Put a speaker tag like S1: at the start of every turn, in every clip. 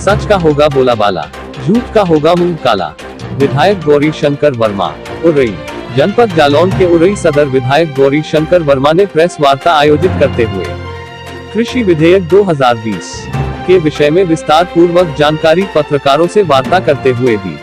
S1: सच का होगा बोला बाला, झूठ का होगा मुंह काला। विधायक गौरी शंकर वर्मा, उरई। जनपद जालौन के उरई सदर विधायक गौरी शंकर वर्मा ने प्रेस वार्ता आयोजित करते हुए कृषि विधेयक 2020 के विषय में विस्तार पूर्वक जानकारी पत्रकारों से वार्ता करते हुए दी।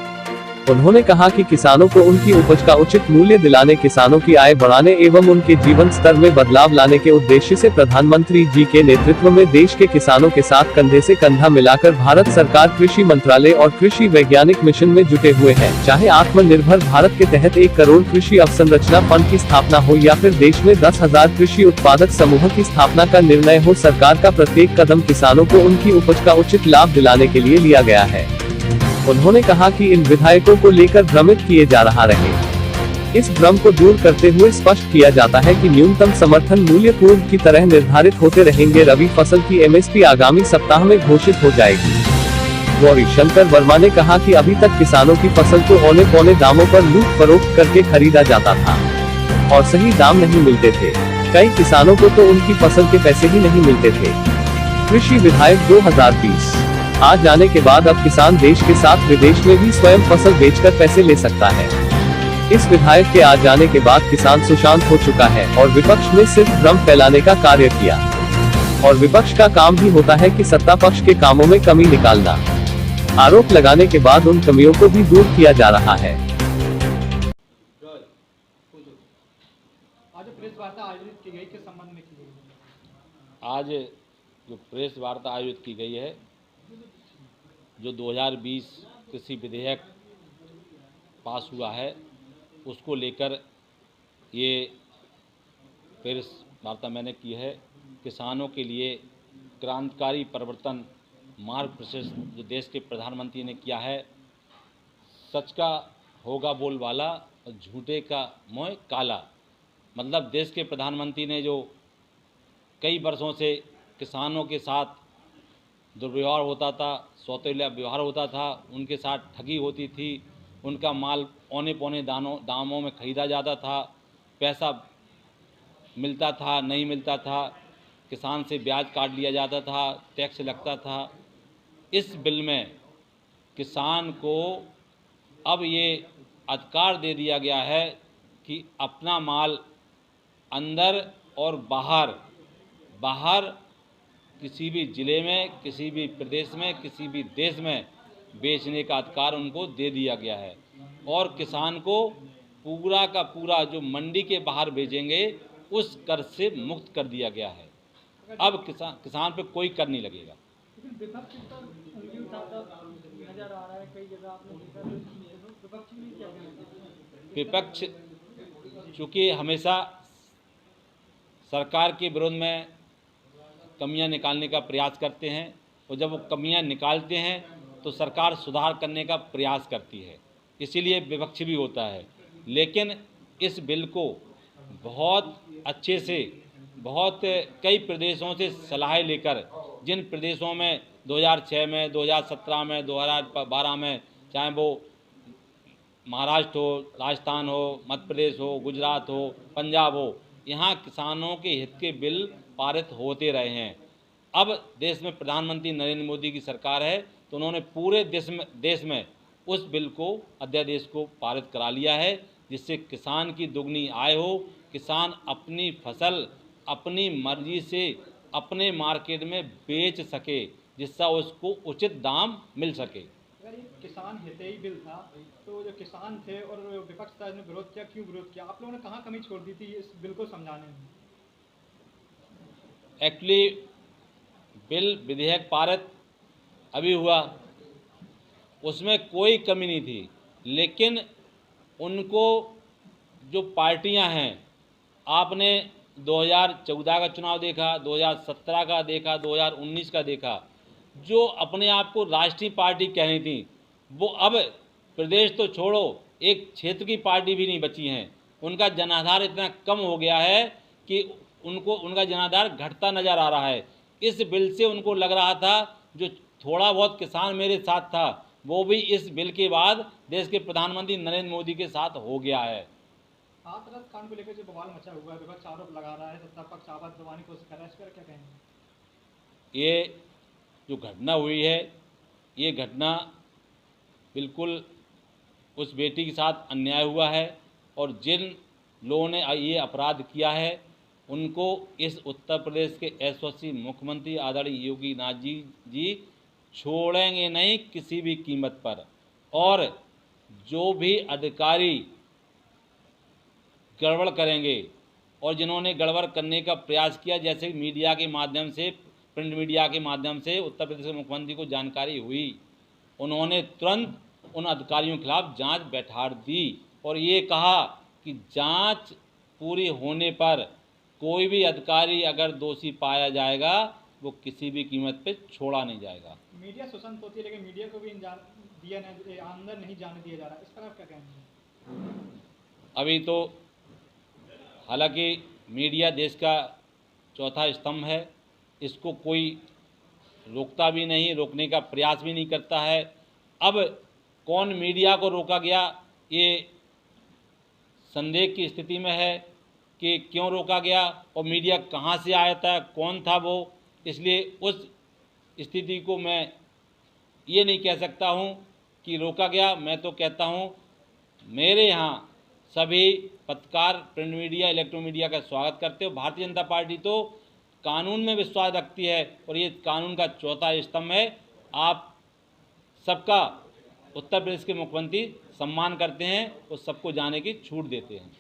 S1: उन्होंने कहा कि किसानों को उनकी उपज का उचित मूल्य दिलाने, किसानों की आय बढ़ाने एवं उनके जीवन स्तर में बदलाव लाने के उद्देश्य से प्रधानमंत्री जी के नेतृत्व में देश के किसानों के साथ कंधे से कंधा मिलाकर भारत सरकार कृषि मंत्रालय और कृषि वैज्ञानिक मिशन में जुटे हुए हैं। चाहे आत्मनिर्भर भारत के तहत 1 करोड़ कृषि अवसंरचना फंड की स्थापना हो या फिर देश में 10,000 कृषि उत्पादक समूह की स्थापना का निर्णय हो, सरकार का प्रत्येक कदम किसानों को उनकी उपज का उचित लाभ दिलाने के लिए लिया गया है। उन्होंने कहा कि इन विधायकों को लेकर भ्रमित किए जा रहा रहे। इस भ्रम को दूर करते हुए स्पष्ट किया जाता है कि न्यूनतम समर्थन मूल्य पूर्व की तरह निर्धारित होते रहेंगे। रबी फसल की एमएसपी आगामी सप्ताह में घोषित हो जाएगी। गौरी शंकर वर्मा ने कहा कि अभी तक किसानों की फसल को औने पौने दामों पर लूट फरोख्त करके खरीदा जाता था और सही दाम नहीं मिलते थे। कई किसानों को तो उनकी फसल के पैसे ही नहीं मिलते थे। कृषि विधेयक 2020 आ जाने के बाद अब किसान देश के साथ विदेश में भी स्वयं फसल बेचकर पैसे ले सकता है। इस विधेयक के आ जाने के बाद किसान सुशांत हो चुका है और विपक्ष ने सिर्फ भ्रम फैलाने का कार्य किया और विपक्ष का काम ही होता है कि सत्ता पक्ष के कामों में कमी निकालना। आरोप लगाने के बाद उन कमियों को भी दूर किया जा रहा है।
S2: आज प्रेस वार्ता आयोजित की गई, किस संबंध में की गई?
S3: आज जो प्रेस वार्ता आयोजित की गई है, जो 2020 कृषि विधेयक पास हुआ है, उसको लेकर ये प्रेस वार्ता मैंने की है। किसानों के लिए क्रांतिकारी परिवर्तन मार्ग प्रशस्त जो देश के प्रधानमंत्री ने किया है, सच का होगा बोलबाला और झूठे का मुँह काला। मतलब देश के प्रधानमंत्री ने जो कई वर्षों से किसानों के साथ दुर्व्यवहार होता था, सौतेला व्यवहार होता था, उनके साथ ठगी होती थी, उनका माल औने पौने दामों में खरीदा जाता था, पैसा मिलता था नहीं मिलता था, किसान से ब्याज काट लिया जाता था, टैक्स लगता था। इस बिल में किसान को अब ये अधिकार दे दिया गया है कि अपना माल अंदर और बाहर किसी भी ज़िले में, किसी भी प्रदेश में, किसी भी देश में बेचने का अधिकार उनको दे दिया गया है और किसान को पूरा का पूरा जो मंडी के बाहर बेचेंगे उस कर से मुक्त कर दिया गया है। अब किसान पे कोई कर नहीं लगेगा।
S2: लेकिन विपक्ष पर उंगली उठाता नजर आ रहा है, कई जगह आपने देखा। विपक्ष भी क्या कहेंगे?
S3: विपक्ष चूँकि हमेशा सरकार के विरोध में कमियां निकालने का प्रयास करते हैं और जब वो कमियां निकालते हैं तो सरकार सुधार करने का प्रयास करती है, इसीलिए विपक्ष भी होता है। लेकिन इस बिल को बहुत अच्छे से बहुत कई प्रदेशों से सलाह लेकर, जिन प्रदेशों में 2006 में, 2017 में, 2012 में, चाहे वो महाराष्ट्र हो, राजस्थान हो, मध्य प्रदेश हो, गुजरात हो, पंजाब हो, यहाँ किसानों के हित के बिल पारित होते रहे हैं। अब देश में प्रधानमंत्री नरेंद्र मोदी की सरकार है तो उन्होंने पूरे देश में उस बिल को, अध्यादेश को पारित करा लिया है, जिससे किसान की दुगनी आय हो, किसान अपनी फसल अपनी मर्जी से अपने मार्केट में बेच सके, जिससे उसको उचित दाम मिल सके।
S2: अगर ये किसान हितैषी बिल था तो जो किसान थे और विपक्ष था, ने विरोध किया, क्यों विरोध किया? आप लोगों ने कहाँ कमी छोड़ दी थी इस बिल को समझाने में?
S3: एक्चुअली बिल विधेयक पारित अभी हुआ, उसमें कोई कमी नहीं थी, लेकिन उनको जो पार्टियां हैं, आपने 2014 का चुनाव देखा, 2017 का देखा, 2019 का देखा, जो अपने आप को राष्ट्रीय पार्टी कहनी थी, वो अब प्रदेश तो छोड़ो, एक क्षेत्र की पार्टी भी नहीं बची हैं। उनका जनाधार इतना कम हो गया है कि उनका जनाधार घटता नज़र आ रहा है। इस बिल से उनको लग रहा था जो थोड़ा बहुत किसान मेरे साथ था, वो भी इस बिल के बाद देश के प्रधानमंत्री नरेंद्र मोदी के साथ हो गया है।
S2: हाथरस कांड को लेकर जो बवाल मचा हुआ है, विपक्ष आरोप लगा रहा है, सत्ता पक्ष आवाज दबाने की कोशिश कर रहा है, इस पर क्या कहेंगे?
S3: ये जो घटना हुई है, ये घटना बिल्कुल उस बेटी के साथ अन्याय हुआ है और जिन लोगों ने ये अपराध किया है उनको इस उत्तर प्रदेश के यशस्वी मुख्यमंत्री आदरणीय योगी नाथ जी छोड़ेंगे नहीं किसी भी कीमत पर। और जो भी अधिकारी गड़बड़ करेंगे और जिन्होंने गड़बड़ करने का प्रयास किया, जैसे मीडिया के माध्यम से, प्रिंट मीडिया के माध्यम से उत्तर प्रदेश के मुख्यमंत्री को जानकारी हुई, उन्होंने तुरंत उन अधिकारियों के खिलाफ जांच बैठा दी और ये कहा कि जांच पूरी होने पर कोई भी अधिकारी अगर दोषी पाया जाएगा वो किसी भी कीमत पे छोड़ा नहीं जाएगा।
S2: मीडिया स्वतंत्र होती है लेकिन मीडिया को भी अंदर नहीं जाने दिया जा रहा, इस पर आप क्या कहेंगे?
S3: अभी तो हालांकि मीडिया देश का चौथा स्तंभ है, इसको कोई रोकता भी नहीं, रोकने का प्रयास भी नहीं करता है। अब कौन मीडिया को रोका गया ये संदेह की स्थिति में है कि क्यों रोका गया और मीडिया कहाँ से आया था, कौन था वो। इसलिए उस स्थिति को मैं ये नहीं कह सकता हूँ कि रोका गया। मैं तो कहता हूँ मेरे यहाँ सभी पत्रकार, प्रिंट मीडिया, इलेक्ट्रॉनिक मीडिया का स्वागत करते हो। भारतीय जनता पार्टी तो कानून में विश्वास रखती है और ये कानून का चौथा स्तंभ है। आप सबका उत्तर प्रदेश के मुख्यमंत्री सम्मान करते हैं और सबको जाने की छूट देते हैं।